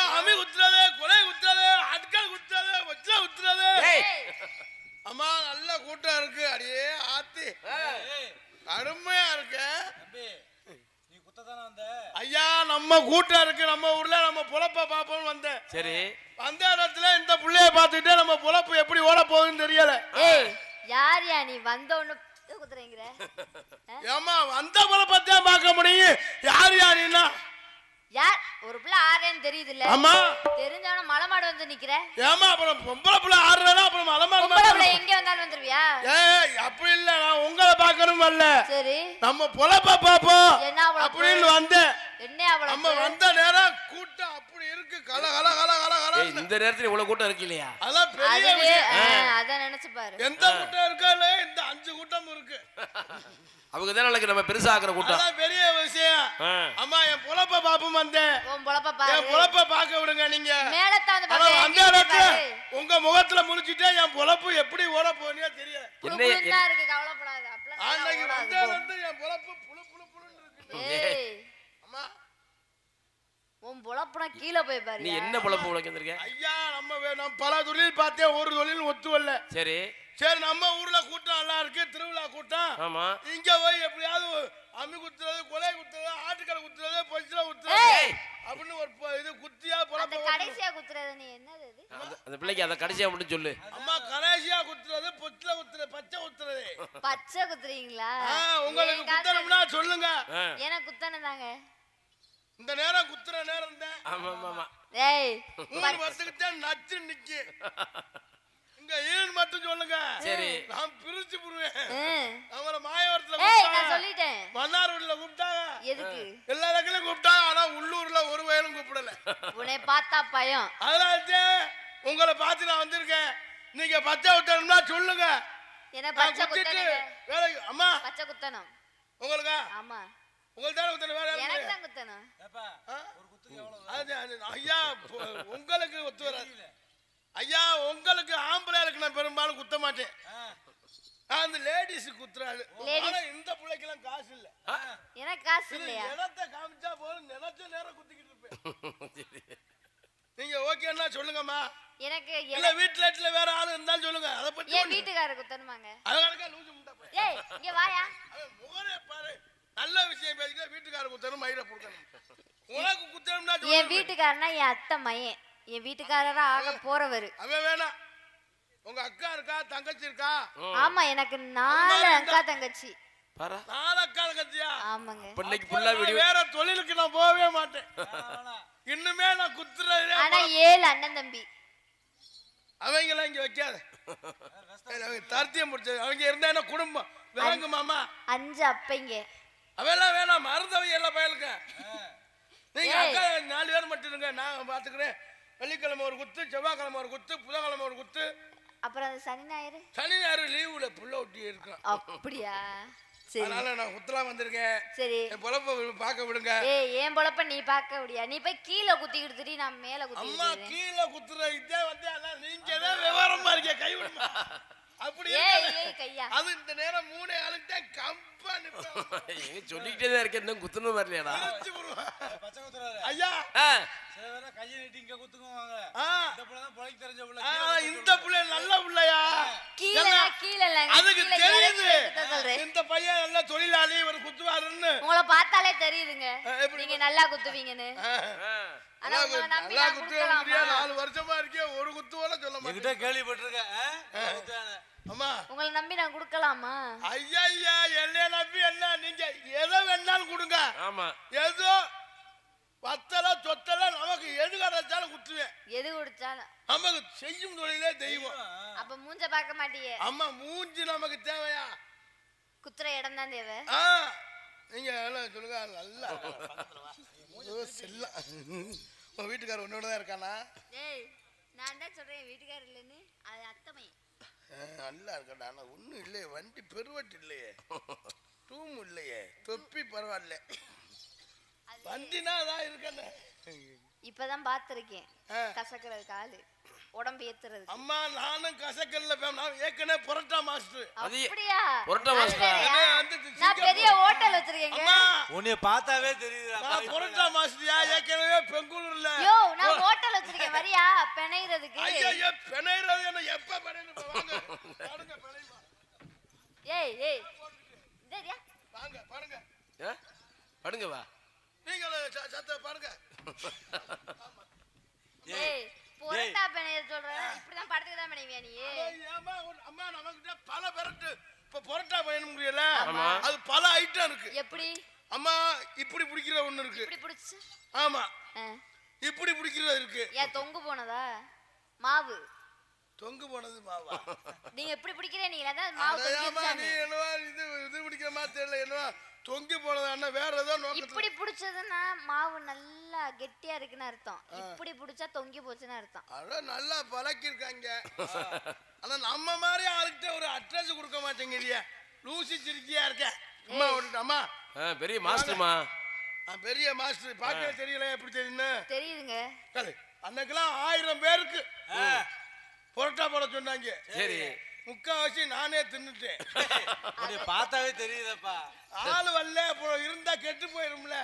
ஐயா அமி குத்துறது கொலை குத்துறது அட்கள் குத்துறது வச்ச குத்துறது அம்மா நல்ல கூட்டம் இருக்கு அடியே ஆத்தி அருமையா இருக்கு நீ குத்ததானே வந்த ஐயா நம்ம கூட்டம் இருக்கு நம்ம ஊர்ல நம்ம பொழப்ப பாப்போம்னு வந்தேன் சரி அந்த இடத்துல இந்த புள்ளைய பாத்துக்கிட்டே நம்ம பொழப்பு எப்படி ஓட போகுதுன்னு தெரியல யார் யா நீ வந்த ஒண்ணு குத்துறீங்கற ஏமா வந்த பொழப்பத்தான் பார்க்க முடியும் யார் யாருன்னா யார் ஒரு புள்ள ஆறேன்னு தெரியுது இல்ல ஆமா தெரிஞ்சவன மலமாடு வந்து நிக்கிற ஏமா அப்புறம் பொம்பளை புள்ள ஆறறனா அப்புறம் மலமாடு பொம்பளை புள்ள எங்க வந்தாலும் வந்துருவியா ஏய் அப்படி இல்ல நான் உங்களை பார்க்கணும் இல்ல சரி நம்ம பொழப்ப பாப்போம் என்ன அவள அப்படின்னு வந்தேன் என்ன அவள நம்ம வந்த நேரம் கூட்டம் அப்படி இருக்கு கல கல கல கல கல இந்த நேரத்துல இவ்வளவு கூட்டம் இருக்கு இல்லையா அதான் பெரிய விஷயம் அத நினைச்சு பாரு எந்த கூட்டம் இருக்கல இந்த 5 கூட்டம் இருக்கு அவங்க தான் நாளைக்கு நம்ம பெருசா ஆக்குற கூட்டம் அதான் பெரிய விஷயம் அம்மா என் பொழப்ப பாப்போம் வந்தேன் உன் பொழப்ப பாரு என் பொழப்ப பாக்க விடுங்க நீங்க மேலத்த வந்து பாரு உங்க முகத்துல முழிச்சிட்டே என் பொழப்பு எப்படி ஓட போறீங்க தெரியல என்ன இருக்கு கவலைப்படாத அப்பளம் அன்னைக்கு வந்து என் பொழப்பு புளு புளு புளுன்னு இருக்கு ஏய் அம்மா உன் பொழப்புனா கீழ போய் பாரு நீ என்ன பொழப்பு உலக வந்திருக்க ஐயா நம்ம பல தொழில் பார்த்தேன் ஒரு தொழில் ஒத்து வரல சரி சரி நம்ம ஊர்ல கூட்டம் நல்லா இருக்கு திருவிழா கூட்டம் ஆமா இங்க போய் எப்படியாவது அம்மி குத்துறது கொலை குத்துறது ஆட்டுக்கடை குத்துறது பொச்சில குத்துறது அப்படின்னு ஒரு இது குத்தியா அந்த கடைசியா குத்துறது நீ என்னது இது அந்த பிள்ளைக்கு அத கடைசியா மட்டும் சொல்லு அம்மா கடைசியா குத்துறது பொச்சில குத்துறது பச்சை குத்துறது பச்சை குத்துறீங்களா உங்களுக்கு குத்தணும்னா சொல்லுங்க எனக்கு குத்தனதாங்க இந்த நேரம் குத்துற நேரம் தான் ஆமா ஆமா ஏய் 3 வருஷத்துக்கு தான் நச்சு நிக்கி இங்க ஏன் மட்டும் சொல்லுங்க சரி நான் பிரிச்சு புடுவேன் அவர மாயவரத்துல ஏய் நான் சொல்லிட்டேன் மன்னார்வடில கூப்பிட்டாங்க எதுக்கு எல்லா இடத்துலயும் கூப்பிட்டாங்க ஆனா உள்ளூர்ல ஒரு வயலும் கூப்பிடல உன்னை பார்த்தா பயம் அதனால உங்களை பார்த்து நான் வந்திருக்கேன் நீங்க பச்சை விட்டணும்னா சொல்லுங்க என்ன பச்சை குத்தணும் வேலை அம்மா பச்சை குத்தணும் உங்களுக்கு ஆமா உங்களுக்கு தான் குத்தணும் வேற எனக்கு தான் குத்தணும் ஏப்பா ஒரு குத்துக்கு எவ்வளவு ஐயா உங்களுக்கு ஒத்து வராது ஐயா உங்களுக்கு ஆம்பளைகளுக்கு நான் பெரும்பாலும் குத்த மாட்டேன் அந்த லேடிஸ் குத்துறாரு ஆனா இந்த பிள்ளைக்கெல்லாம் காசு இல்ல எனக்கு காசு இல்லையா நிலத்தை காமிச்சா போதும் நினைச்ச நேரம் குத்திக்கிட்டு இருப்பேன் நீங்க ஓகேன்னா சொல்லுங்கம்மா எனக்கு இல்ல வீட்ல வேற ஆளு இருந்தாலும் சொல்லுங்க அத பத்தி ஏன் வீட்டுக்காரர் குத்தணுமாங்க அதனால லூசு முண்டை போய் ஏய் இங்க வாயா முகரே பாரு நல்ல விஷயம் பேசிக்க வீட்டுக்காரர் குத்தணும் மயிரை புடுக்கணும் உனக்கு குத்தணும்னா என் வீட்டுக்காரனா என் அத்தை மயன் என் வீட்டுக்காரரா ஆக போறவரு அவன் வேணாம் உங்க அக்கா இருக்கா தங்கச்சி இருக்கா ஆமா எனக்கு 4 அக்கா தங்கச்சி பாரா 4 அக்கா தங்கச்சியா ஆமாங்க பிள்ளைக்கு புள்ள வீடியோ வேற தொழிலுக்கு நான் போவே மாட்டேன் இன்னுமே நான் குத்துறேன் ஆனா 7 அண்ணன் தம்பி அவங்கள இங்க வைக்காத தர்த்தியம் முடிச்சது அவங்க இருந்தா என்ன குடும்பம் விளங்கு மாமா 5 அப்பைங்க அவெல்லாம் வேணாம் மறந்தவங்க எல்லாம் பயலுங்க நீங்க அக்கா 4 பேர் மட்டும் இருங்க நான் பாத்துக்கிறேன் வெள்ளிக்கிழமை ஒரு குத்து செவ்வாய்க்கிழமை ஒரு குத்து புதன்கிழமை ஒரு குத்து அப்புறம் அந்த சனி ஞாயிறு லீவுல புள்ள ஒட்டி இருக்கும் அப்படியா சரி அதனால நான் குத்தலாம் வந்திருக்கேன் சரி என் பொழப்ப பார்க்க விடுங்க ஏய் ஏன் பொழப்ப நீ பார்க்க முடியா நீ போய் கீழே குத்தி கொடுத்துட்டு நான் மேல குத்தி அம்மா கீழே குத்துற இதே வந்து ஆனா நீங்க தான் விவரமா இருக்கே கை விடுமா அப்படி ஏய் கையா அது இந்த நேரம் 3 ஆளுக்கு தான் கம்பா நிப்பேன் எங்க சொல்லிட்டே தான் இருக்கேன் இன்னும் குத்துன வரலையாடா பச்சை குத்துறாரு ஐயா சில பேர் கையை நீட்டி இங்க குத்துக்குவாங்க இந்த புள்ள தான் பொழைக்க தெரிஞ்ச புள்ள இந்த புள்ள நல்ல புள்ளையா கீழ இல்லங்க அதுக்கு தெரியுது இந்த பையன் நல்ல தொழிலாளி ஒரு குத்துவாருன்னு உங்களை பார்த்தாலே தெரியுதுங்க நீங்க நல்லா குத்துவீங்கன்னு ஆனா உங்களை நம்பி நல்லா குத்துவீங்க 4 வருஷமா இருக்கே ஒரு குத்துவல சொல்ல மாட்டேன் என்கிட்ட கேள்விப்பட்டிருக்கேன் அம்மா உங்களை நம்பி நான் கொடுக்கலாமா ஐயா என்ன நம்பி என்ன நீங்க எதை வேணாலும் கொடுங்க ஆமா ஏதோ பத்தல சொத்தல நமக்கு எது கிடைச்சாலும் குத்துவேன் எது கொடுத்தாலும் நமக்கு செய்யும் தொழிலே தெய்வம் அப்ப மூஞ்ச பார்க்க மாட்டியே அம்மா மூஞ்சி நமக்கு தேவையா குத்துற இடம் தான் தேவை நீங்க எல்லாம் சொல்லுங்க நல்லா செல்லம் உங்க வீட்டுக்காரர் உன்னோட தான் இருக்கானா ஏய் நான் தான் சொல்றேன் வீட்டுக்காரர் இல்லைன்னு அது அத்தமை நல்லா இருக்கடா ஆனா ஒன்றும் இல்லையே வண்டி பெருவட்டு இல்லையே டூம் இல்லையே தொப்பி பரவாயில்ல வண்டினா அதான் இருக்கண்ணே இப்பதான் பாத்திருக்கேன் கசக்கிறது காலு உடம்பு ஏத்துறது அம்மா நானும் கசக்கல்ல நான் ஏற்கனவே புரோட்டா மாஸ்டர் அப்படியா புரோட்டா மாஸ்டர் நான் பெரிய ஹோட்டல் வச்சிருக்கேங்க உன்னை பார்த்தாவே தெரியுதுடா நான் புரோட்டா மாஸ்டர்யா ஏற்கனவே பெங்களூர்ல யோ நான் பிணையறதுக்கு. ஐயோ பிணையறது என்ன எப்ப பிணையணும் வாங்க பாருங்க பிணையமா ஏய் ஏய் இதேயா வாங்க பாருங்க படுங்க வா நீங்க சத்த பாருங்க ஏய் பொரட்டா பிணைய சொல்ற இப்படி தான் படத்துக்கு தான் பிணைவியா நீ அம்மா அம்மா நமக்கிட்ட பல பெரட்டு இப்ப பொரோட்டா பயணம் முடியல ஆமா. அது பல ஐட்டம் இருக்கு எப்படி அம்மா இப்படி பிடிக்கிற ஒண்ணு இருக்கு இப்படி பிடிச்சு ஆமா இப்படி பிடிக்கிறது இருக்கு ஏன் தொங்கு போனதா மாவு தொங்கு போனது மாவா நீங்க எப்படி பிடிக்கிறீங்களா தான் மாவு அதையாம்மா, நீ தொங்கிச்சானே என்னவா இது பிடிக்கிற மாதிரி தெரியல என்னவா தொங்கி போனதா வேற ஏதோ நோக்கத்துல இப்படி பிடிச்சதுன்னா மாவு நல்லா கெட்டியா இருக்குன்னு அர்த்தம் இப்படி பிடிச்சா தொங்கி போச்சுன்னு அர்த்தம் அதான் நல்லா பழக்கிருக்காங்க ஆனா நம்ம மாதிரி ஆளுகிட்ட ஒரு அட்ரஸ் கொடுக்க மாட்டேங்கிறியா லூசி சிரிக்கியா இருக்க அம்மா ஓடிட்டு அம்மா பெரிய மாஸ்டர்மா பெரிய மாஸ்டர் பார்க்கவே தெரியல எப்படி தெரியுன்னு தெரியுதுங்க அன்னைக்கெல்லாம் 1000 பேருக்கு பொரோட்டா போட சொன்னாங்க சரி முக்காவாசி நானே தின்னுட்டேன் பார்த்தாவே தெரியுதப்பா ஆளு வரல இருந்தா கெட்டு போயிரும்ல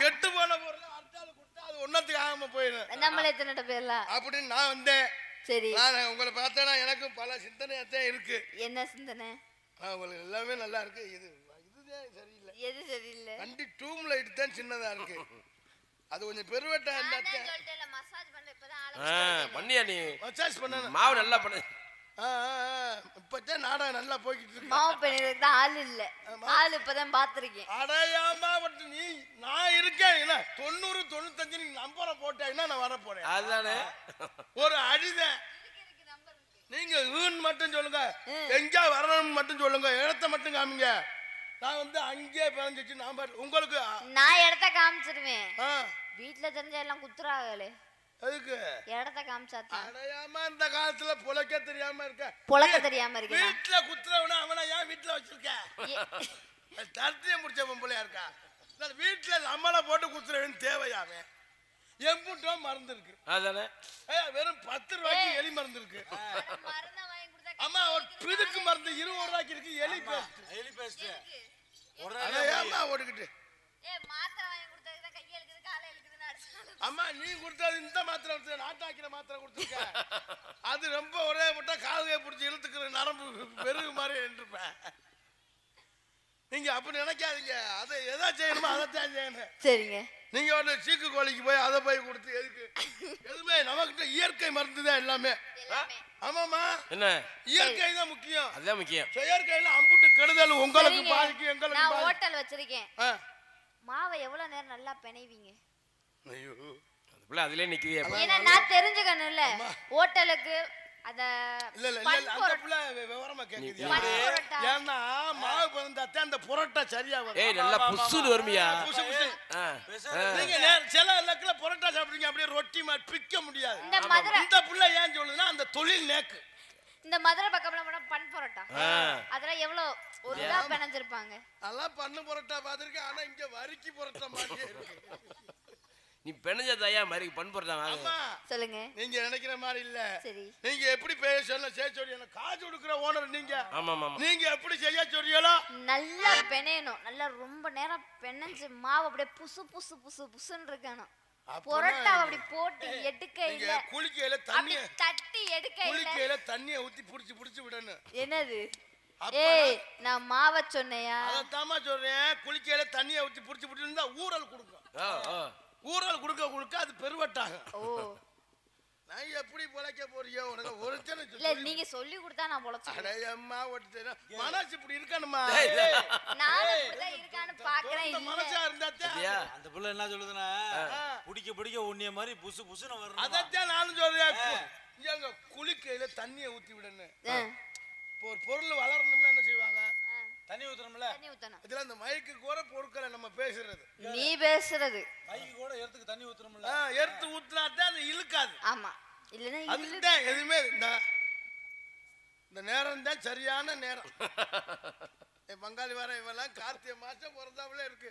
கெட்டு போன பொருள் அடுத்தாள் கொடுத்தா அது ஒன்னத்துக்கு ஆகாம போயிடும் நம்மளே தின்னுட்ட போயிடலாம் அப்படின்னு நான் வந்தேன் சரி நான் உங்களை பார்த்தேன்னா எனக்கும் பல சிந்தனையாத்தான் இருக்கு என்ன சிந்தனை உங்களுக்கு எல்லாமே நல்லா இருக்கு இதுதான் சரியில்லை எது சரியில்லை வண்டி டூம் லைட் தான் சின்னதா இருக்கு அது கொஞ்சம் பெருவெட்டா இருந்தா மசாஜ் பண்ண இப்பதான் பண்ணியா நீ மசாஜ் பண்ண மாவு நல்லா பண்ணு இப்பதான் நாடகம் நல்லா போய்கிட்டு இருக்கு மாவு பிணையதுக்கு தான் ஆள் இல்ல ஆள் இப்பதான் பாத்திருக்கேன் அடையாம நீ நான் இருக்கேன் 90 95 நீங்க நம்பரை போட்டீங்கன்னா நான் வர போறேன் அதுதானே ஒரு அடிதான் நீங்க மட்டும் சொல்லுங்க எங்க வரணும்னு மட்டும் சொல்லுங்க இடத்த மட்டும் காமிங்க நான் வந்து அங்கேயே பிறந்துச்சு நான் உங்களுக்கு நான் இடத்த காமிச்சிருவேன் வீட்டுல தெரிஞ்ச எல்லாம் குத்துறாங்களே எதுக்கு இடத்த காமிச்சாத்தான் அடையாம இந்த காலத்துல புழைக்க தெரியாம இருக்க புழக்க தெரியாம இருக்கு வீட்டுல குத்துறவன அவனை ஏன் வீட்டுல வச்சிருக்க தரத்தியம் முடிச்ச பொம்பளையா இருக்கா வீட்டுல நம்மளை போட்டு குத்துறவன் தேவையாவே எம்புட்டோ மருந்து இருக்கு அதானே வெறும் 10 ரூபாய்க்கு எலி மருந்து இருக்கு அம்மா ஒரு பிதுக்கு மருந்து 20 ரூபாய்க்கு இருக்கு எலி பேஸ்ட் அம்மா ஓடிக்கிட்டு அம்மா நீ கொடுத்தது இந்த மாத்திரை நாட்டாக்கிற மாத்திரை கொடுத்துருக்க அது ரொம்ப ஒரே முட்டை கால்கை பிடிச்சி இழுத்துக்கிற நரம்பு பெருகு மாதிரி நின்றுப்பேன் நீங்க அப்படி நினைக்காதீங்க அதை எதா செய்யணுமோ அதைத்தான் செய்யணும் சரிங்க நீங்க ஒரு சீக்கு கோழிக்கு போய் அதை போய் கொடுத்து எதுக்கு எதுவுமே நமக்கிட்ட இயற்கை மருந்து தான் எல்லாமே ஆமாமா என்ன இயற்கை தான் முக்கியம் அதுதான் முக்கியம் செயற்கையில அம்புட்டு கெடுதல் உங்களுக்கு பாதிக்கு எங்களுக்கு நான் ஹோட்டல் வச்சிருக்கேன் மாவை எவ்வளவு நேரம் நல்லா பிணைவீங்க ஐயோ அந்த பிள்ளை அதிலே நிக்குதே ஏன்னா நான் தெரிஞ்சுக்கணும்ல ஹோட்டலுக்கு அத இல்ல அந்த புள்ள விவரமா கேக்குது ஏன்னா மாவு பந்தாத்தே அந்த புரோட்டா சரியா வரும் ஏய் நல்லா புசுன்னு வருமியா நீங்க சில லக்கல புரோட்டா சாப்பிடுறீங்க அப்படியே ரொட்டி மாதிரி பிக்க முடியாது இந்த புள்ள ஏன் சொல்லுதுன்னா அந்த தொழில் நேக்கு இந்த மதுரை பக்கம்ல போனா பன் புரோட்டா அதெல்லாம் எவ்வளவு ஒரு இதா பிணைஞ்சிருப்பாங்க அதெல்லாம் பண்ணு புரோட்டா பாத்திருக்கேன் ஆனா இங்க வரிக்கி புரோட்டா மாதிரியே இருக்கு நீ பெணஞ்ச தயா மாதிரி பண் போறதா வாங்க சொல்லுங்க நீங்க நினைக்கிற மாதிரி இல்ல சரி நீங்க எப்படி பேசல சேச்சோடி எனக்கு காசு கொடுக்குற ஓனர் நீங்க ஆமா ஆமா நீங்க எப்படி செய்ய சொல்றீங்களோ நல்லா பெணையணும் நல்லா ரொம்ப நேரம் பெணஞ்சு மாவு அப்படியே புசு புசு புசு புசுன்னு இருக்கணும் புரோட்டா அப்படி போட்டு எடுக்க இல்ல குளிக்கையில தண்ணி தட்டி எடுக்க இல்ல குளிக்கையில தண்ணியை ஊத்தி புடிச்சு விடணும் என்னது ஏய் நான் மாவை சொன்னையா அதத்தாமா சொல்றேன் குளிக்கையில தண்ணியை ஊத்தி புடிச்சு இருந்தா ஊறல் கொடுக்கும் ஊரல் கொடுக்க அது பெருவட்டாகும் ஓ நான் எப்படி பொழைக்க போறியோ உனக்கு ஒருத்தனை இல்ல நீங்க சொல்லி கொடுத்தா நான் பொழைச்சேன் அடையம்மா ஒருத்தன மனசு இப்படி இருக்கணுமா நான் இப்படிதான் இருக்கான்னு பாக்குறேன் இல்ல மனசா இருந்தா அந்த புள்ள என்ன சொல்லுதுன்னா பிடிக்க உன்னிய மாதிரி புசு புசுன்னு வரணும் அதத்தான் நானும் சொல்றேன் இங்க குளிக்கையில தண்ணியை ஊத்தி விடணும் இப்போ ஒரு பொருள் வளரணும்னா என்ன செய்வாங்க தண்ணி ஊத்தணும்ல தண்ணி ஊத்தணும் இதுல அந்த மைக்கு கூட பொருட்களை நம்ம பேசுறது நீ பேசுறது மைக்கு கூட எடுத்துக்கு தண்ணி ஊத்தணும்ல எடுத்து ஊத்துனாதான் அது இழுக்காது ஆமா இல்லனா அதுதான் எதுவுமே இந்த நேரம் தான் சரியான நேரம் என் பங்காளி வர இவெல்லாம் கார்த்திகை மாசம் பிறந்தாவில இருக்கு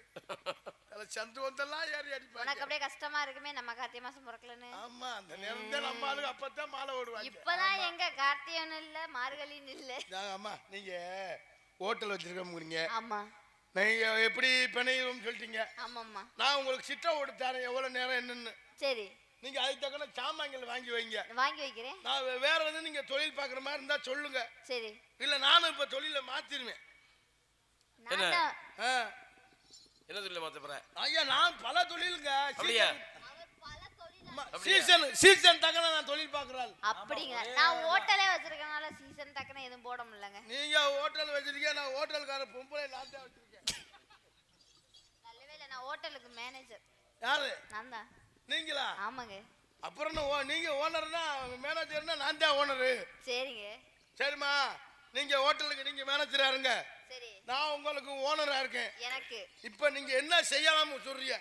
சந்து வந்தெல்லாம் ஏறி அடிப்பாங்க உனக்கு அப்படியே கஷ்டமா இருக்குமே நம்ம கார்த்திகை மாசம் பிறக்கலன்னு ஆமா அந்த நேரம் தான் நம்ம ஆளுங்க அப்பதான் மாலை ஓடுவாங்க இப்பதான் எங்க கார்த்திகை இல்ல மார்கழின்னு இல்ல ஆமா நீங்க ஹோட்டல் வச்சிருக்கீங்க ஆமா நீங்க எப்படி பிணையும் சொல்லிட்டீங்க ஆமாம்மா நான் உங்களுக்கு சிட்ட ஓட்டு தரேன் எவ்வளவு நேரம் என்னன்னு சரி நீங்க அதுக்கு தக்கன சாமான்கள் வாங்கி வைங்க. வாங்கி வைக்கிறேன். நான் வேற எதுவும் நீங்க தொழில் பாக்குற மாதிரி இருந்தா சொல்லுங்க. சரி. இல்ல நானும் இப்ப தொழில மாத்திருவேன். என்ன ஆ. என்ன தொழில மாத்த போற? ஐயா நான் பல தொழிலுங்க. அப்படியா? சீசன் தக்கன நான் தொழில் பாக்குறாள். அப்படிங்க. நான் ஹோட்டலே வச்சிருக்கனால சீசன் தக்கன எதுவும் போட முடியலங்க. நீங்க ஹோட்டல் வச்சிருக்கீங்க, நான் ஹோட்டல்கார பொம்பளை லாட்டா வச்சிருக்கேன். நல்லவேளை நான் ஹோட்டலுக்கு மேனேஜர். யாரு? நான் தான். நீங்களா? ஆமாங்க. அப்புறம் நீங்க ஓனர்னா மேனேஜர்னா நான் தான் ஓனரு. சரிங்க. சரிம்மா, நீங்க ஹோட்டலுக்கு நீங்க மேனேஜரா இருங்க. சரி. நான் உங்களுக்கு ஓனரா இருக்கேன். எனக்கு இப்ப நீங்க என்ன செய்யலாம்னு சொல்றீங்க?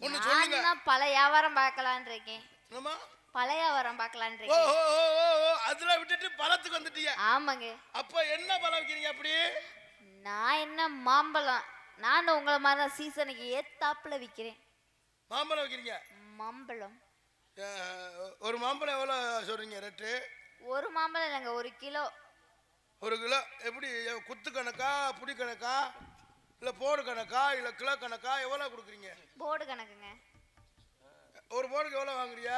ஒண்ணு சொல்லுங்க. நான் பல வியாபாரம் பார்க்கலாம்னு இருக்கேன். என்னம்மா? பல வியாபாரம் பார்க்கலாம்னு ஓ இருக்கேன். ஓ ஓ அதுல விட்டுட்டு பழத்துக்கு வந்துட்டீங்க. ஆமாங்க. அப்ப என்ன பழம் வைக்கிறீங்க அப்படி? நான் என்ன மாம்பழம். நான் உங்களை மாதிரி தான் சீசனுக்கு ஏத்தாப்புல விக்கிறேன். மாம்பழம் வைக்கிறீங்க? மாம்பழம். ஒரு மாம்பழம் எவ்வளவு சொல்றீங்க ரேட்டு? ஒரு மாம்பழம் இல்லைங்க, 1 கிலோ. 1 கிலோ எப்படி? குத்து கணக்கா, புடி கணக்கா, இல்ல போடு கணக்கா, இல்ல கிலோ கணக்கா? எவ்வளவு கொடுக்குறீங்க? போர்டு கணக்குங்க. ஒரு போடுக்கு எவ்வளவு வாங்குறீங்க?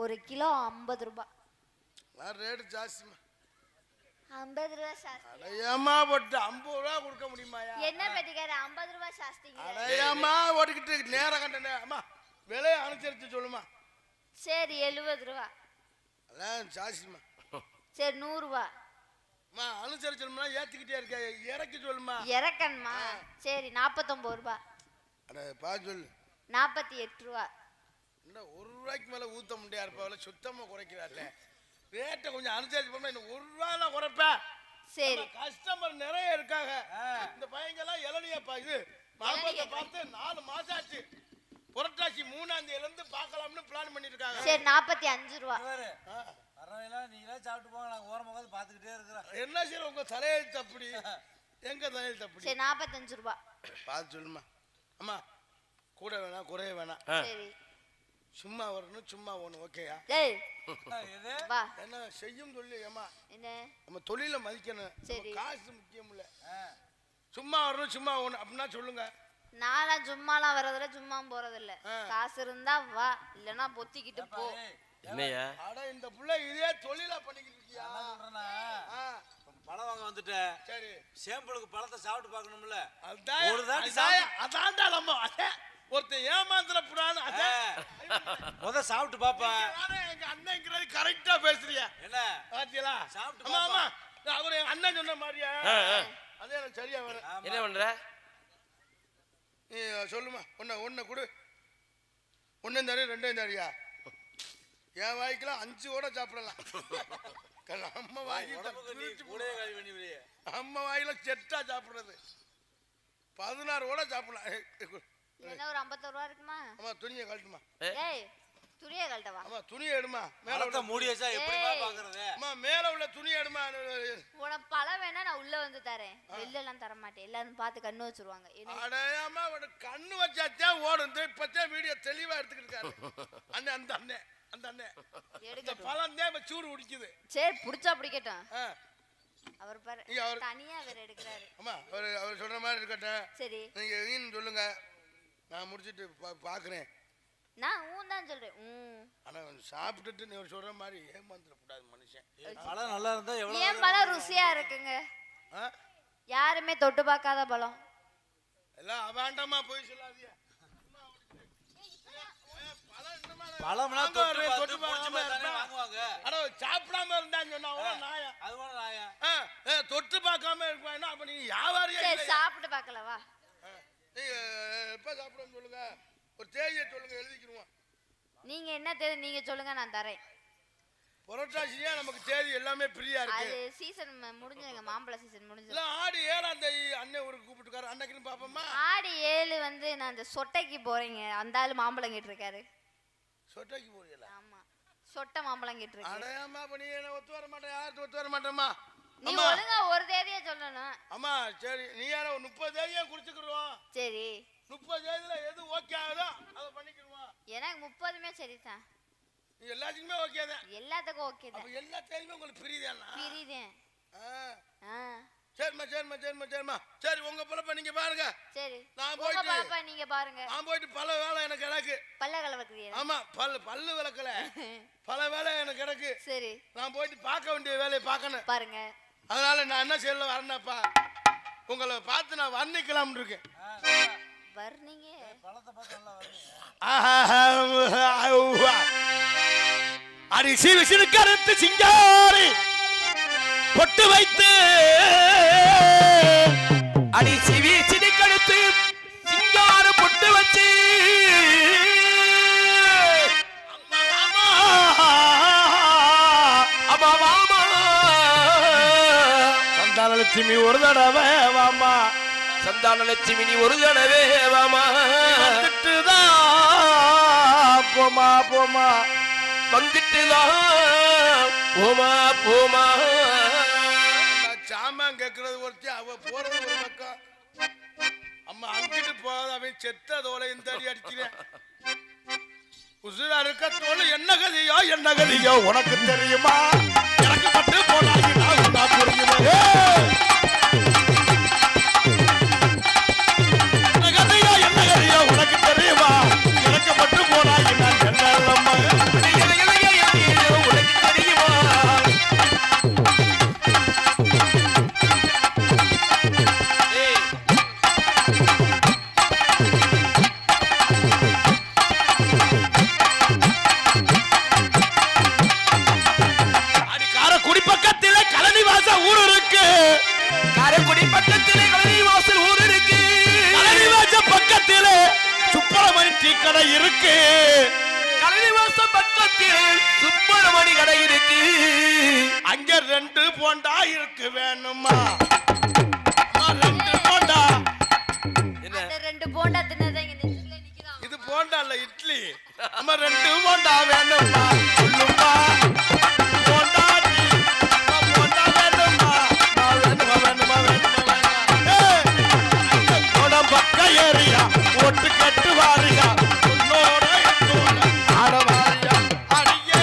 1 கிலோ 50 ரூபாய். நான் ரேட்டு ஜாஸ்திமா. 50 ரூபாய் சாஸ்தி. அடையாமா போட்டு 50 ரூபா கொடுக்க முடியுமாயா? என்ன பெட்டிக்கார 50 ரூபாய் சாஸ்திங்க? அடையாமா ஓட்டிக்கிட்டு நேரம் கண்டனே. அம்மா விலையை அனுசரிச்சு சொல்லுமா. சரி 70 ரூபாய். அதான் ஜாஸ்திமா. சரி 100 ரூபாய். அம்மா அனுசரிச்சு சொல்லுமா, ஏத்திக்கிட்டே இருக்க, இறக்கி சொல்லுமா. இறக்கணுமா? சரி 49 ரூபாய். அட பா சொல்லு. 48 ரூபாய். என்ன 1 ரூபாய்க்கு மேல ஊத்த முடியா இருப்பா, சுத்தமா குறைக்கிறார்ல. ரேட்டை கொஞ்சம் அனுசரிச்சு போனா இன்னும் 1 ரூபா நான் குறைப்பேன். சரி. கஸ்டமர் நிறைய இருக்காங்க. இந்த பையங்கெல்லாம் இளநியப்பா இது மாம்பழத்தை பார்த்து 4 மாசம் ஆச்சு. புரட்டாசி 3ஆம் தேதியில இருந்து பார்க்கலாம்னு பிளான் பண்ணிட்டு இருக்காங்க. சரி 45 ரூபாய். வரவெல்லாம் நீங்களே சாப்பிட்டு போங்க, நாங்க ஓரமா உட்காந்து பார்த்துக்கிட்டே இருக்கிறோம். என்ன சரி உங்க தலையெழுத்து அப்படி, எங்க தலையெழுத்து அப்படி? சரி 45 ரூபாய். பார்த்து சொல்லுமா. அம்மா கூட வேணாம் குறைய வேணாம். சரி. சும்மா வரணும், சும்மா ஒண்ணு. ஓகேயா? டேய் எது? வா. என்ன செய்யும் சொல்லி ஏமா என்ன? நம்ம தொழில மதிக்கணும். சரி. காசு முக்கியம் இல்ல. சும்மா வரணும், சும்மா ஒண்ணு அப்படின்னா சொல்லுங்க. நான்லாம் சும்மாலாம் வரதில்ல, சும்மா போறதில்ல. காசு இருந்தா வா, இல்லனா பொத்திக்கிட்டு போ. என்னையா? அட இந்த புள்ள இதே தொழிலா பண்ணிக்கிட்டு இருக்கியா? என்ன சொல்றேன்னா, பழம் வாங்க வந்துட்டேன். சரி. சேம்பிளுக்கு பழத்தை சாப்பிட்டு பார்க்கணும்ல. அதான் ஒரு தாட்டி அதான்டா நம்ம ஒருத்தன் ஏமாந்துறப்படான்னு அதே முத சாப்பிட்டு பாப்பா. எங்க அண்ணங்கிறது கரெக்டா பேசுறியா? என்ன பாத்தியலா? சாப்பிட்டு ஆமா ஆமா, அவரு எங்க அண்ணன் சொன்ன மாதிரியா? அதே எனக்கு சரியா வர. என்ன பண்ற? நீ சொல்லுமா. ஒன்ன கொடு. 1 தடவை 2 தடவையா? என் வாய்க்கெல்லாம் 5 கூட சாப்பிடலாம். அம்மா வாயில செட்டா சாப்பிடுறது 16 கூட சாப்பிடலாம். என்ன ஒரு 51 ரூபாய் இருக்குமா? அம்மா துணியை கழட்டுமா. ஏய் துணியை கழட்டவா? அம்மா துணியை எடுமா. மேல மேல மூடி வச்சா எப்படிமா பாக்குறது? அம்மா மேல உள்ள துணியை எடுமா. உனக்கு பழம் வேணா நான் உள்ள வந்து தரேன், வெளில எல்லாம் தர மாட்டேன். எல்லாரும் பார்த்து கண்ணு வச்சிருவாங்க. அடையாம கண்ணு வச்சாத்தான் ஓடும். இப்பத்தான் வீடியோ தெளிவா எடுத்துக்கிட்டு இருக்காரு அண்ணன். அந்த அண்ணன் இந்த பழம் தான் இப்ப சூடு குடிக்குது. சரி புடிச்சா பிடிக்கட்டும். அவர் பாரு தனியா வேற எடுக்கிறாரு. அம்மா அவர் சொல்ற மாதிரி இருக்கட்டும். சரி நீங்க எங்கன்னு சொல்லுங்க, நான் முடிச்சிட்டு பாக்குறேன். நான் தான் சொல்றேன். ஆனா சாப்பிட்டுட்டு நீ சொல்ற மாதிரி ஏமாந்துடக்கூடாது மனுஷன். பழம் நல்லா இருந்தா எவ்வளவு. ஏன் பழம் ருசியா இருக்குங்க? யாருமே தொட்டு பார்க்காத பழம். எல்லாம் வேண்டாமா போய் சொல்லாதீங்க. பழம்னா தொட்டு வாங்குவாங்க. அட சாப்பிடாம இருந்தான்னு சொன்னா நாயா? அதுவா நாயா? தொட்டு பார்க்காம இருப்பாங்க. அப்ப நீங்க வியாபாரியா? சரி சாப்பிட்டு பார்க்கலவா? நீங்க எப்ப சாப்பிடணும்னு சொல்லுங்க, ஒரு தேதியை சொல்லுங்க, எழுதிக்கிடுவோம். நீங்க என்ன தேதி நீங்க சொல்லுங்க, நான் தரேன். புரட்டாசியா நமக்கு தேதி எல்லாமே ஃப்ரீயா இருக்கு. அது சீசன் முடிஞ்சதுங்க, மாம்பழ சீசன் முடிஞ்சது. இல்ல ஆடி 7ஆம் தேதி அண்ணன் ஊருக்கு கூப்பிட்டுருக்காரு. அன்னைக்குன்னு பாப்போமா? ஆடி 7 வந்து நான் அந்த சொட்டைக்கு போறேங்க. அந்த ஆளு மாம்பழம் கேட்டு இருக்காரு. சொட்டைக்கு போறீங்களா? ஆமா சொட்டை மாம்பழம் கேட்டு இருக்கு. அடையாமா பண்ணி ஒத்து வர மாட்டேன். யாருக்கு ஒத்து வர மாட்டேமா? நீ ஒழுங்கா ஒரு தேதியே சொல்லணும். அம்மா சரி, நீ யார 30 தேதியே குடிச்சுக்கிடுவோம். சரி 30 தேதியில எது ஓகே ஆகுதோ அதை பண்ணிக்கிடுவோம். எனக்கு 30மே சரிதான். நீ எல்லாத்துக்குமே ஓகே தான்? எல்லாத்துக்கும் ஓகே தான். அப்ப எல்லா தேதியுமே உங்களுக்கு பிரியுதானா? பிரியுதேன். சரிம்மா சரிம்மா சரிம்மா சரிம்மா சரி உங்க பொழப்ப நீங்க பாருங்க. சரி நான் உங்க போயிட்டு பொழப்ப நீங்க பாருங்க. நான் போயிட்டு பல வேலை எனக்கு கிடக்கு. பல்ல கலவக்குறீங்க? ஆமா பல்லு விளக்கல பல வேலை எனக்கு கிடக்கு. சரி நான் போயிட்டு பார்க்க வேண்டிய வேலையை பார்க்கணும் பாருங்க. அதனால நான் என்ன செய்யல வரேன்னாப்பா உங்களை பார்த்து நான் வர்ணிக்கலாம்னு இருக்கேன். வர்றீங்க பழத்தை பார்த்து நல்லா வருது. அரிசி விசிறு கருத்து சிங்காரி பொட்டு வைத்து அடிச்சி வீசி கழுத்து சிங்கார பொட்டு வச்சு சந்தான லட்சுமி ஒரு தடவை வாமா சந்தான லட்சுமி நீ ஒரு தடவை வாமா வந்துட்டுதான் போமா போமா வந்துட்டுதான் போமா போமா சாமான் கேட்கறது ஒருத்தி அவ போறது ஒரு பக்கம் அம்மா அங்கிட்டு போகாத அவன் செத்த தோலை இந்த அடி அடிக்கிறேன் உசுரா இருக்க தோல் என்ன கதையோ உனக்கு தெரியுமா எனக்கு மட்டும் போனாங்க புரியுமா என்ன கதையோ உனக்கு தெரியுமா எனக்கு மட்டும் போனாங்க நான் என்ன உனக்கு தெரியுமா காரைக்குடி பக்கத்திலே கலனிவாசல் ஊர் இருக்கு. கலனிவாசல் பக்கத்திலே சுப்பிரமணி டீ கடை இருக்கு. கலனிவாசல் பக்கத்திலே சுப்பிரமணி கடை இருக்கு. அங்க 2 போண்டா இருக்கு வேணுமா? 2 போண்டா. என்ன? அந்த 2 போண்டா தின்னதா இங்க நெஞ்சுக்குள்ள நிக்குதா? இது போண்டா இல்ல இட்லி. அம்மா 2 போண்டா வேணுமா? சொல்லுமா. போண்டா டீ. போண்டா வேணுமா? பக்க ஏரியா ஓட்டு கட்டு வாரியா உன்னோட ஆட வாரியா அடியே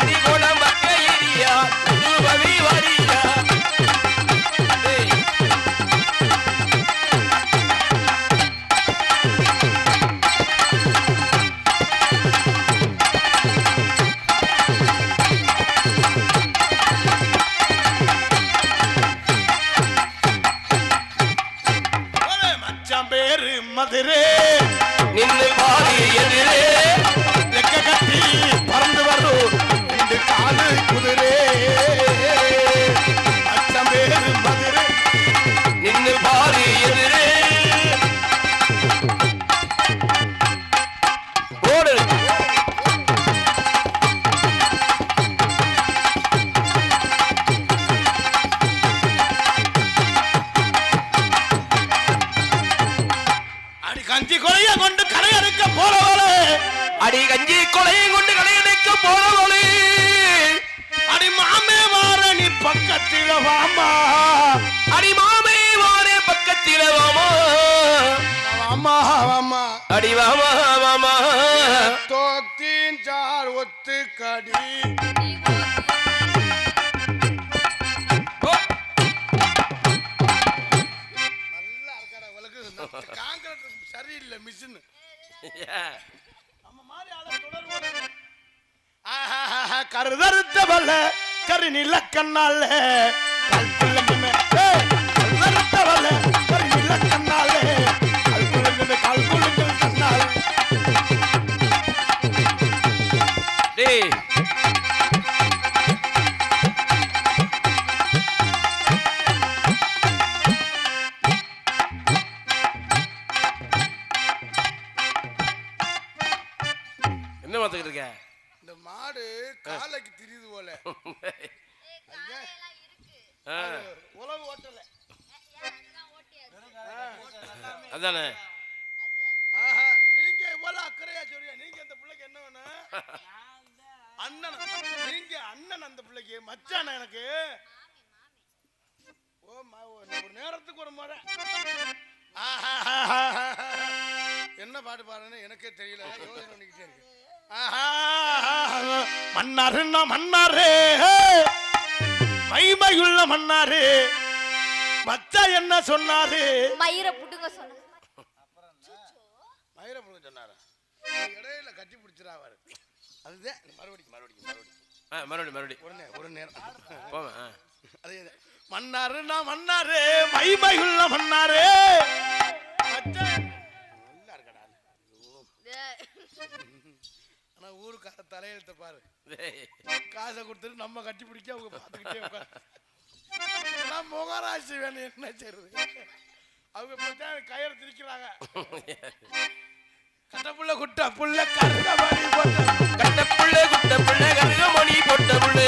அடிகோலம் பக்க ஏரியா வரி வரியா மதுரே நின்று பாதி எதிரே ரெக்க கட்டி பறந்து வரும் 2 காலு குதிரே அச்சம் பேரு மதுரே நின்று பாதி எதிரே ஓடு கஞ்சி கொலைய கொண்டு கரையறுக்க போறவளே அடி கஞ்சி கொலையும் கொண்டு கடையடைக்க போறவளே அடி மாமே வார நீ பக்கத்தில வாமா அடி மாமே வாரே பக்கத்தில வாமா வாமா வாமா அடி வாமா வாமா தோத்தின் சார் ஒத்து கடி நல்லா இருக்கடா உலகு காங்கிரட் சரியில்லை மிஷின் கருதறுத்த வல்ல கருநில கண்ணால கருதறுத்த வல்ல கருநில கண்ணால கல்குழுங்கள் கண்ணால டேய் என்ன பார்த்துக்கிட்டு இருக்க? இந்த மாடு காலைக்கு திரியுது போல உழவு ஓட்டல அதானே நீங்க இவ்வளவு அக்கறையா சொல்றியா? நீங்க அந்த பிள்ளைக்கு என்ன வேணும்? அண்ணன் நீங்க அண்ணன் அந்த பிள்ளைக்கு மச்சான எனக்கு ஒரு நேரத்துக்கு ஒரு முறை என்ன பாட்டு பாடுறேன்னு எனக்கே தெரியல யோசனை பண்ணிக்கிட்டே இருக்கு. மன்னாருன்னா மன்னாரே மைமையுள்ள மன்னாரு மச்சா என்ன சொன்னாரு மயிர புடுங்க சொன்னாரு மயிர புடுங்க சொன்னாரு இடையில கட்டி பிடிச்சிராவாரு அதுதான் மறுபடியும் ஒரு நேரம் அதே மன்னாருன்னா மன்னாரு மைமையுள்ள மன்னாரு மச்சா நல்லா இருக்கடா ஆனா ஊருக்கார தலையெழுத்த பாரு காசை கொடுத்துட்டு நம்ம கட்டி பிடிக்க அவங்க பார்த்துக்கிட்டே உட்காந்து முகராசி வேணும் என்ன செய்யறது அவங்க பார்த்தா கயிறு திரிக்கிறாங்க கட்டப்புள்ள குட்ட புள்ள கருகமணி போட்ட கட்டப்புள்ள குட்ட புள்ள கருகமணி போட்ட புள்ள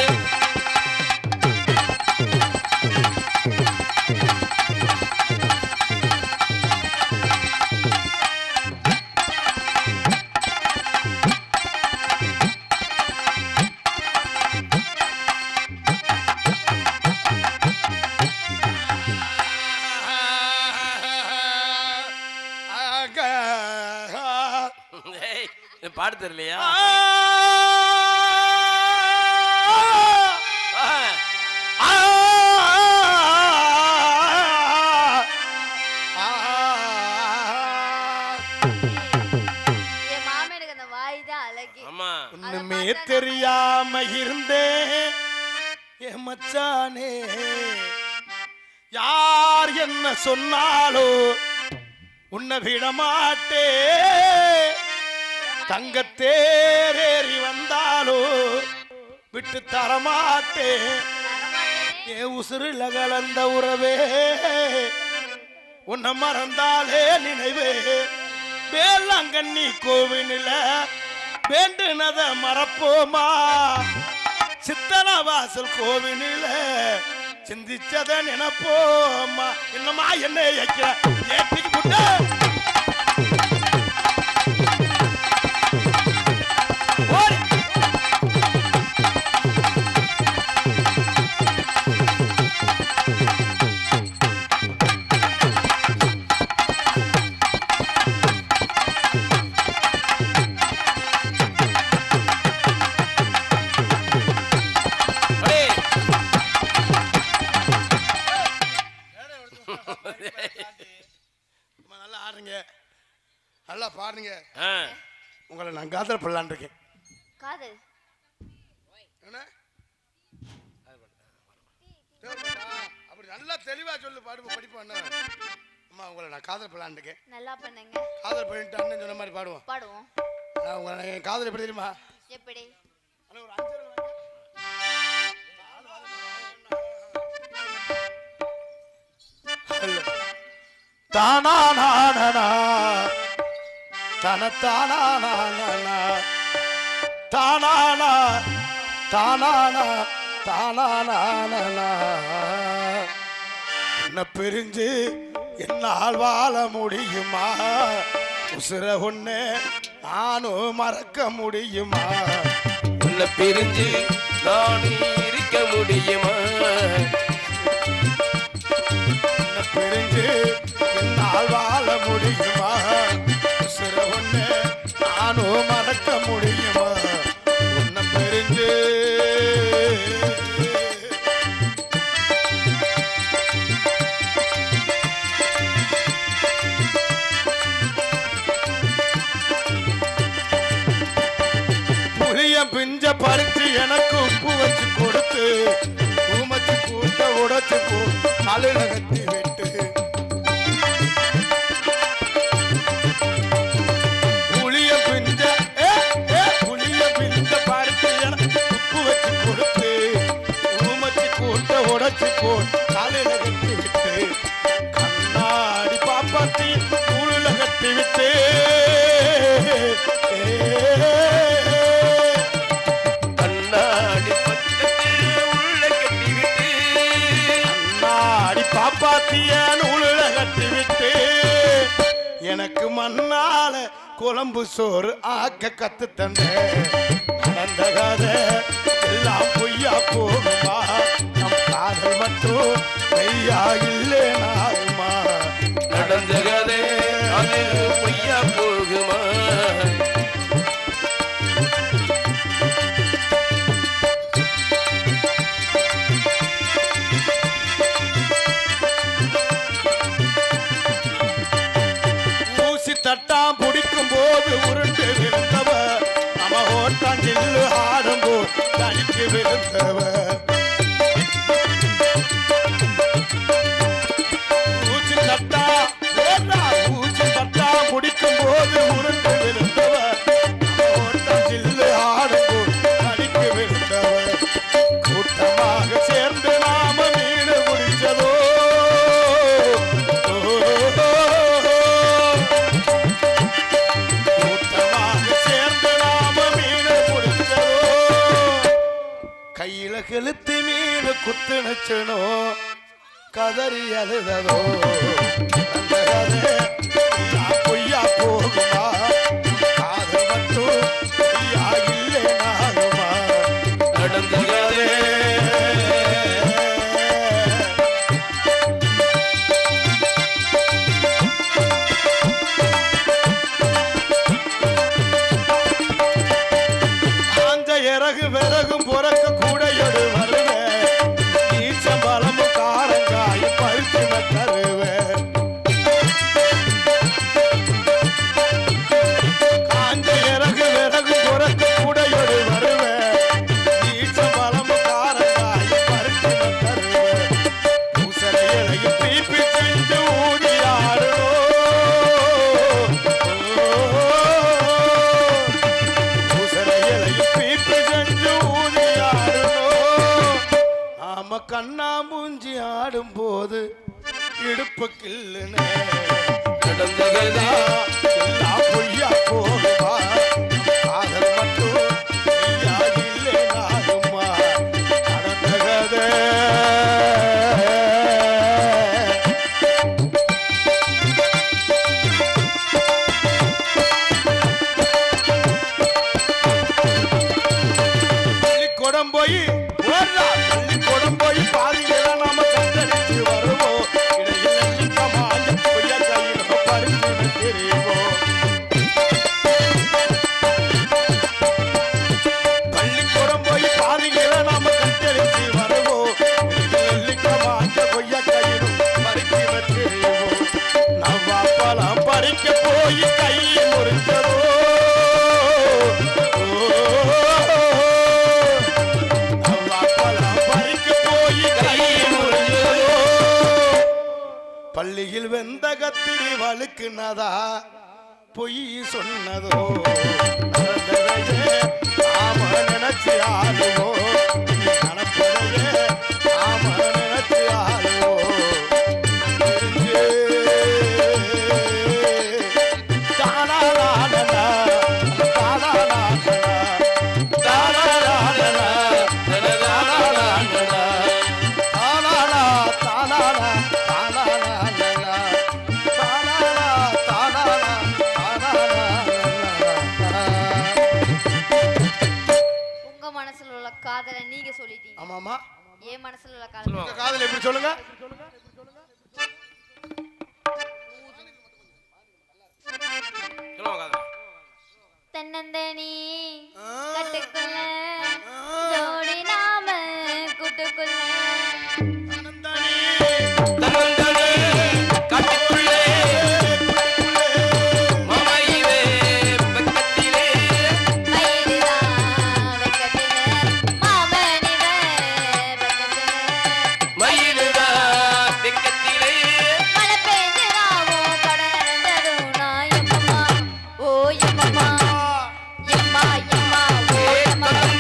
பாடு தெரியலையா ஒண்ணுமே தெரியாம இருந்தேன் என் மச்சானே யார் என்ன சொன்னாலோ உன்னை விட மாட்டே தங்கத்தேரேறி வந்தாலோ விட்டு தரமாட்டே என் உசுருல கலந்த உறவே உன்னை மறந்தாலே நினைவே வேளாங்கண்ணி கோவிலில வேண்டுனத மறப்போமா சித்தனவாசல் கோவிலில சிந்திச்சத நினைப்போமா என்னமா என்ன ஏற்றிக்கு புட்ட நல்லா பாருங்க உங்களை நான் காதல் பண்ணலான் இருக்கேன் காதல் அப்படி நல்லா தெளிவா சொல்லு பாடுவோம் படிப்போம் அம்மா உங்களை நான் காதல் பண்ணலான் இருக்கேன் நல்லா பண்ணுங்க காதல் பண்ணிட்டு அண்ணன் சொன்ன மாதிரி பாடுவோம் நான் உங்களை என் காதல் எப்படி தெரியுமா எப்படி ஒரு 5 தானா நானா தனத்தானா தானானா தானானா தானானா என்ன பிரிஞ்சு என்னால் வாழ முடியுமா உசுர ஒண்ணு நானும் மறக்க முடியுமா உன்னை பிரிஞ்சு நான் இருக்க முடியுமா என்ன பிரிஞ்சு என்னால் வாழ முடியுமா உசுர ஒண்ணு நானும் மறக்க முடியுமா உன்னை பிரிஞ்சு பிஞ்ச பறிச்சு எனக்கு உப்பு வச்சு கொடுத்து ஊமச்சு கூட்ட உடைச்சு போ அலுநகத்தி விட்டு புளிய பிஞ்ச பறிச்சு எனக்கு உப்பு வச்சு கொடுத்து ஊமச்சு கூட்ட உடைச்சு போ அலுநகத்தி விட்டு கண்ணாடி பாப்பாத்தி உளுல கட்டி விட்டு பாப்பாத்திய நூலுல கட்டி விட்டு எனக்கு மண்ணால குழம்பு சோறு ஆக்க கத்து தந்த நடந்த கதை எல்லாம் பொய்யா போகுமா நம் காதல் மட்டும் மெய்யா இல்லே நாகுமா நடந்த கதை அது பொய்யா போகுமா கணிக்கு விழுந்தவர் ஊச்சு தட்டா ஊச்சு தட்டா முடிக்கும் போது உருண்டு விழுந்தவர் ஓட்டம் சில்லு ஆடும் கணிக்கு விழுந்தவர் கூட்டமாக சேர்ந்து நாம மீன் முடிச்சதோ கையில கெளுத்தி மீன் குத்து நச்சனோ கதறி அழுததோ பொய்யா போகுமா காதல் மட்டும் பொய்யா இல்லை நாகுமா நடந்ததே இறகு விறகும் புறக்க கூடையோடு வருவேன் ஈச்சம்பழமும் காரங்காயும் பறிச்சு தருவேன் காஞ்ச இறகு விறகும் புறக்க கூடையோடு வருவேன் ஈச்சம்பழமும் காரங்காயும் பறிச்சு தருவேன் பூசரை இலையும் பீப்பி செஞ்சு ஊதி ஆடுவோம் நாம கண்ணா மூஞ்சி ஆடும் போது இடுப்பு கில்லுனே நடந்ததா எல்லாம் பொய்யா போகுமா காதல் மட்டும் பொய்யா இல்லை நாகுமா நடந்ததே பள்ளிக்கூடம் போய் பள்ளிக்கூடம் போய் பாதியில நாம கண்டடிச்சு வருவோம் இடையில் நெல்லிக்கமாஞ்ச பொய்யா கையில பறிச்சு தெரியுவோம் பள்ளிக்கூடம் போய் பாதியில நாம கண்டடிச்சு வருவோம் இடையில் நெல்லிக்கமாஞ்ச பொய்யா கையில பறிச்சு தெரியுவோம் நவ்வாப்பழம் பறிக்க போய் கையை முறிச்சதோ பள்ளியில் வெந்த கத்திரி வழுக்குனதா பொய் சொன்னதோ ஆம நினைச்சு ஆளுவோ நடப்பதையே ஆம நினைச்சு ஆளுவோ காதலை நீங்க சொல்லிட்டீங்க. ஆமாமா. ஏன் மனசுல உள்ள காதல்? உங்க காதல் எப்படி சொல்லுங்க? சொல்லுங்க காதல். தன்னந்தனி கட்டுக்குள்ள ஜோடி நாம கூட்டுக்குள்ள தன்னந்தனி கட்டுக்குள்ளே மமையிலே பக்கத்திலே மயிலா வெக்கத்திலே மாமனிவே பக்கத்திலே மயிலா வெக்கத்திலே மழை பெஞ்சதாவோ கடல் நிறைஞ்சதும் நான் எம்மம்மா ஓ எம்மம்மா எம்மா எம்மா ஓ எம்மம்மா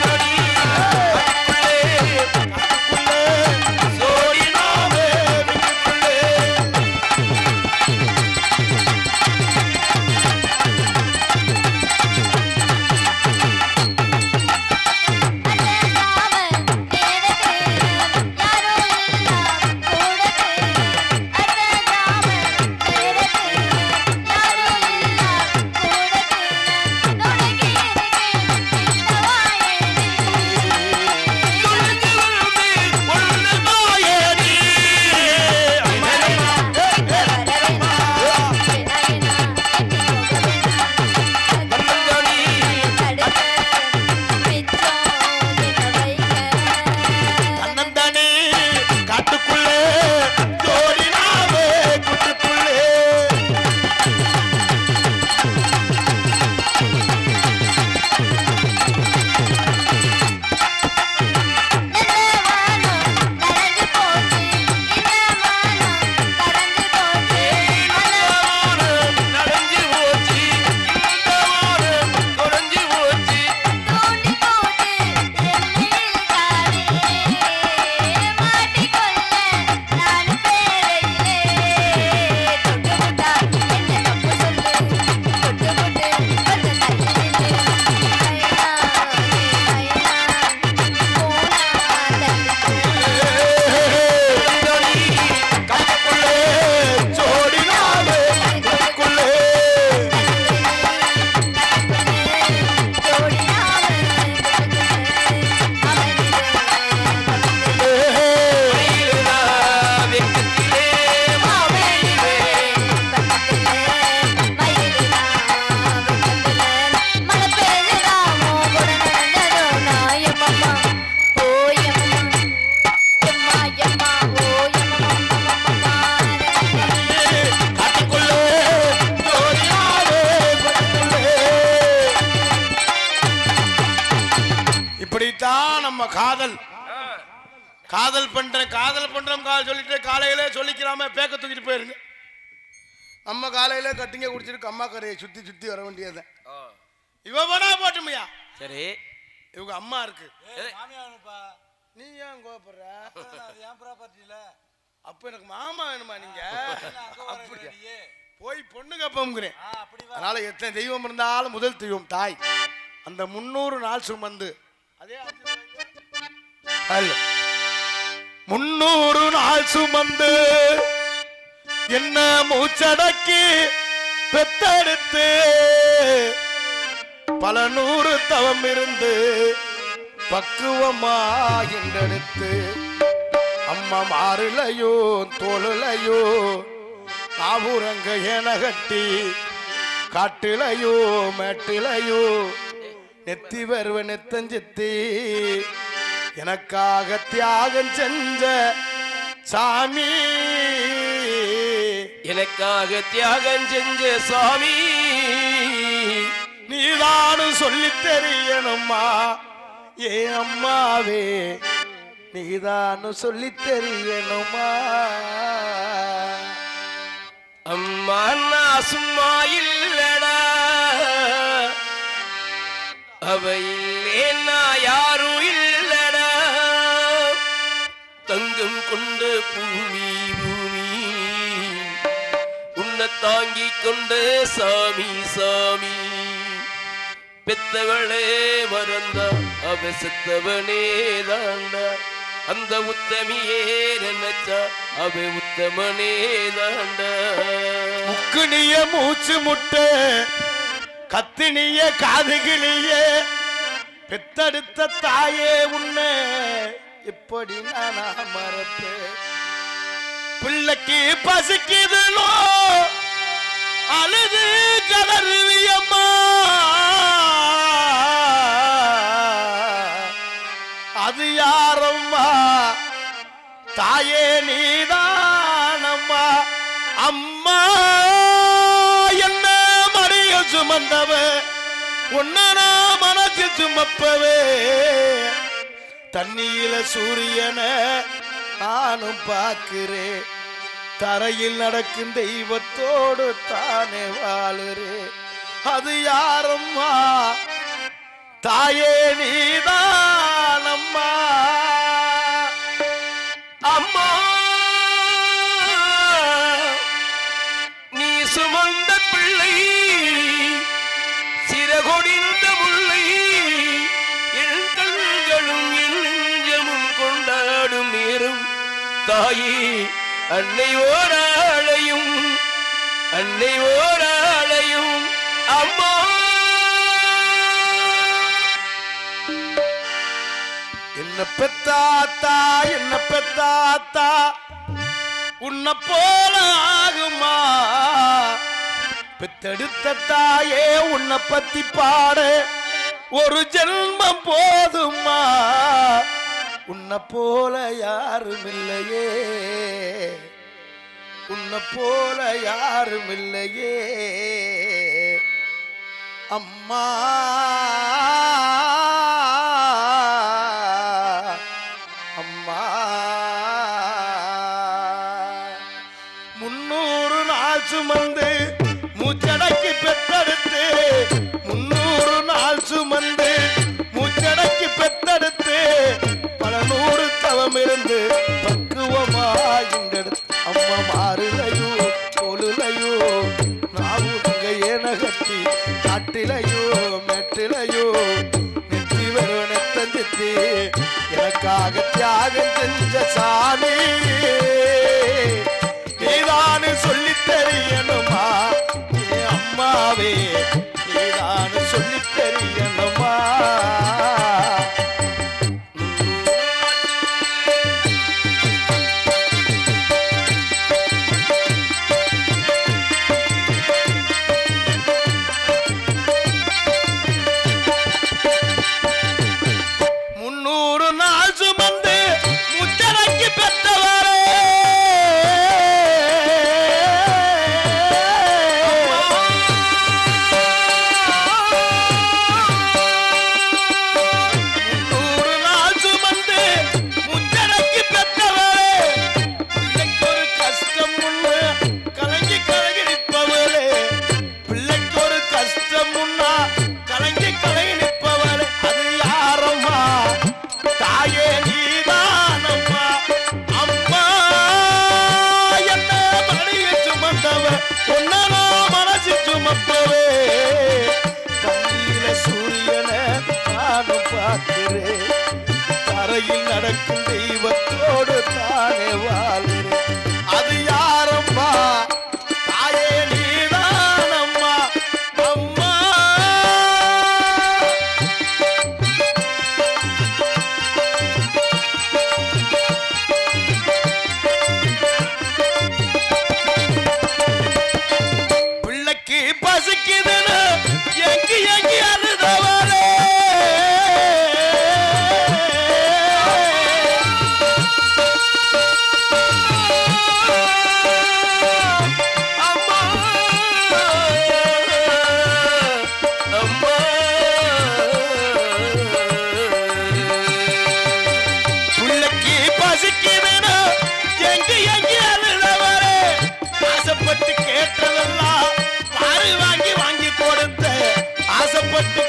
இப்படித்தான் நம்ம காதல் பண்றோம் சொல்லிட்டு காலையில சொல்லிக்கிறாம பேக்க தூக்கிட்டு போயிருங்க. நம்ம காலையில கட்டிங்க குடிச்சிட்டு அம்மா கரையை சுத்தி வர வேண்டியது. இவ வேணா போட்டுமையா சரி இவங்க அம்மா இருக்கு நீ ஏன் கோபப்படுற அப்ப எனக்கு மாமா வேணுமா நீங்க போய் பொண்ணு கப்பம்ங்கிறேன். அதனால எத்தனை தெய்வம் இருந்தாலும் முதல் தெய்வம் தாய். அந்த 300 நாள் சுமந்து அதே 300 நாள் சுமந்து என்ன மூச்சடக்கி பெத்தெடுத்து பல 100 தவம் இருந்து பக்குவமாகின்றெடுத்து அம்மா மாறுலையோ தோளுலையோ ஆபுரங்க என கட்டி காட்டிலையோ மேட்டிலையோ நெத்தி வருவ நெத்தஞ்சித்தி எனக்காக தியாகம் செஞ்ச சாமி எனக்காக தியாகம் செஞ்ச சாமி நீதானும் சொல்லி தெரியணுமா ஏ அம்மாவே நீதானும் சொல்லி தெரியணுமா அம்மா நான் சும்மா இல்லடா அவ இல்லேன்னா யாரும் இல்லடா தங்கம் கொண்ட பூமி பூமி உன்னை தாங்கி கொண்ட சாமி சாமி பெத்தவளே மறந்தா அவ செத்தவனே தாண்டா அந்த உத்தமியே நினைச்சா அவ உத்தமனே தாண்டா முக்குனிய மூச்சு முட்டை கத்தினிய காதுகிளியே பெத்தெடுத்த தாயே உன்னை இப்படி நானா மறப்பேன் பிள்ளைக்கு பசிக்குதுனோ அழுது கதறுவியம்மா அது யாரம்மா தாயே நீதானம்மா அம்மா என்ன மடிய சுமந்தவ உன்னா மனசு சுமப்பவே தண்ணியில சூரியனை நானும் பார்க்கிறேன் தரையில் நடக்கும் தெய்வத்தோடு தானே வாழுறேன் அது யாரம்மா தாயே நீதானம்மா அம்மா நீ சுமந்த பிள்ளை சிறகொடிந்த முல்லை என் கண்களும் என் நெஞ்சமும் கொண்டாடும் நேரம் தாயே அன்னை ஓராளையும் அம்மா என்ன பெத்தாத்தா உன்னை போல ஆகுமா பெத்தெடுத்த தாயே உன்னை பத்தி பாட ஒரு ஜென்மம் போதுமா உன்னை போல யாரும் இல்லையே உன்னை போல யாரும் இல்லையே அம்மா அம்மா 300 நாள் சுமந்து மூச்சடக்கி பெத்தெடுத்து 300 நாள் சுமந்து மூச்சடக்கி பெத்தெடுத்து பல 100 தவம் இருந்து பக்குவமாகின்றெடுத்து அம்மா மாறுலையோ தோளுலையோ நாவுங்க என கட்டி காட்டிலையோ மேட்டிலையோ நெற்றி வருவனத்தஞ்சித்தி எனக்காக தியாகம் செஞ்ச சாமி நீதானு சொல்லி தெரியணுமா ஏ அம்மாவே நீதானு சொல்லி தெரியணுமா நடக்கும் தெய்வத்தோடு தானே வாழ்கிறேன். அது யாரம்மா தாயே நீதானம்மா அம்மா. பிள்ளைக்கு பசிக்குதுன்னு எங்கி எங்கி அழுதவரே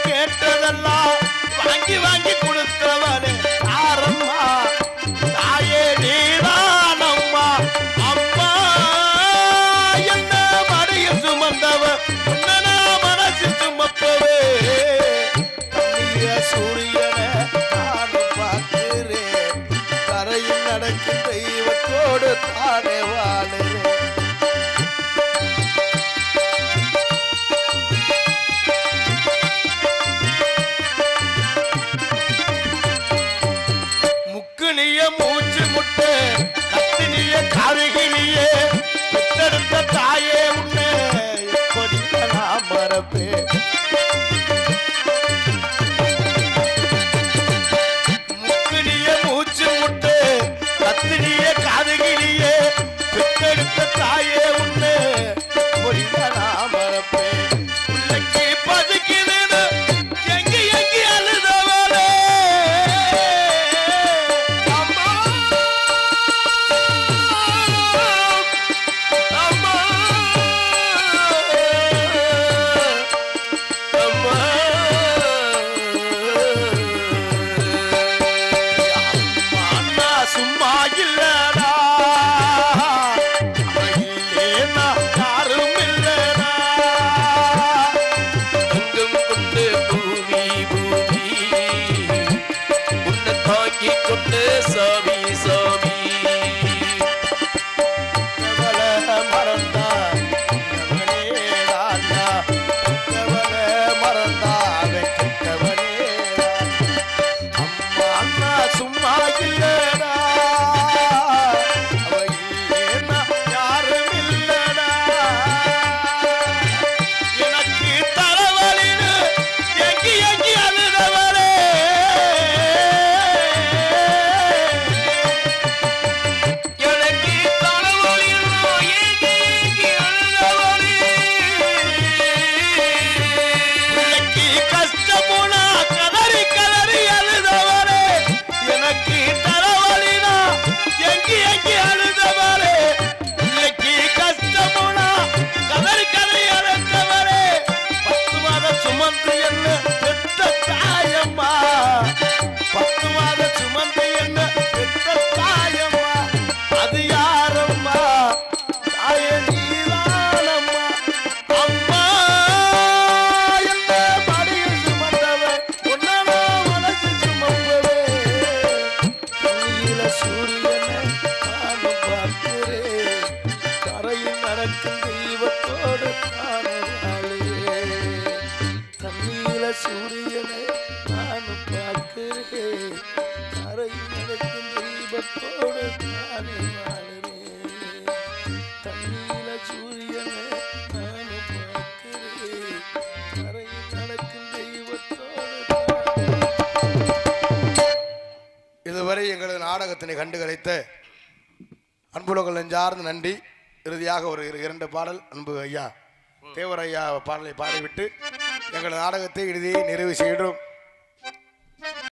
கேட்டதெல்லாம் வாங்கி வாங்கி கொடுத்தவனே ஆரம்மா தாயே நீதானம்மா அம்மா. என்ன மடியில் சுமந்தவ உன்ன மனசு சுமப்பவே தண்ணீர சூரியனை நானும் பார்க்கிறேன். கரையில் நடக்கும் தெய்வத்தோடு தானே வாழுறேன். மூச்சு முட்டு கத்தினிய காவிகினியே பெத்தெடுத்த தாயே உன்னை எப்படி நான் மறப்பேன். முக்குனிய மூச்சு முட்டு கத்தினிய காவிகினியே பெத்தெடுத்த தாயே உன்னை எப்படி நான் மறப்பேன். பிள்ளைக்கு பதுக்கினு எங்கி எங்கி அழுதவளே சூரியனை நானும் பார்க்கிறேன். கரையில் நடக்கும் தெய்வத்தோடு நானே வாழுறேன். தண்ணீர சூரியனை நானும் பார்க்கிறேன். கரையில் நடக்கும் தெய்வத்தோடு. இதுவரை எங்களது நாடகத்தினை கண்டுகளித்த அன்புலகள் நெஞ்சார்ந்த நன்றி. இறுதியாக ஒரு 2 பாடல் அன்பு ஐயா தேவர் ஐயா பாடலை பாடிவிட்டு எங்கள் நாடகத்தை இறுதியை நிறைவு செய்கிறோம்.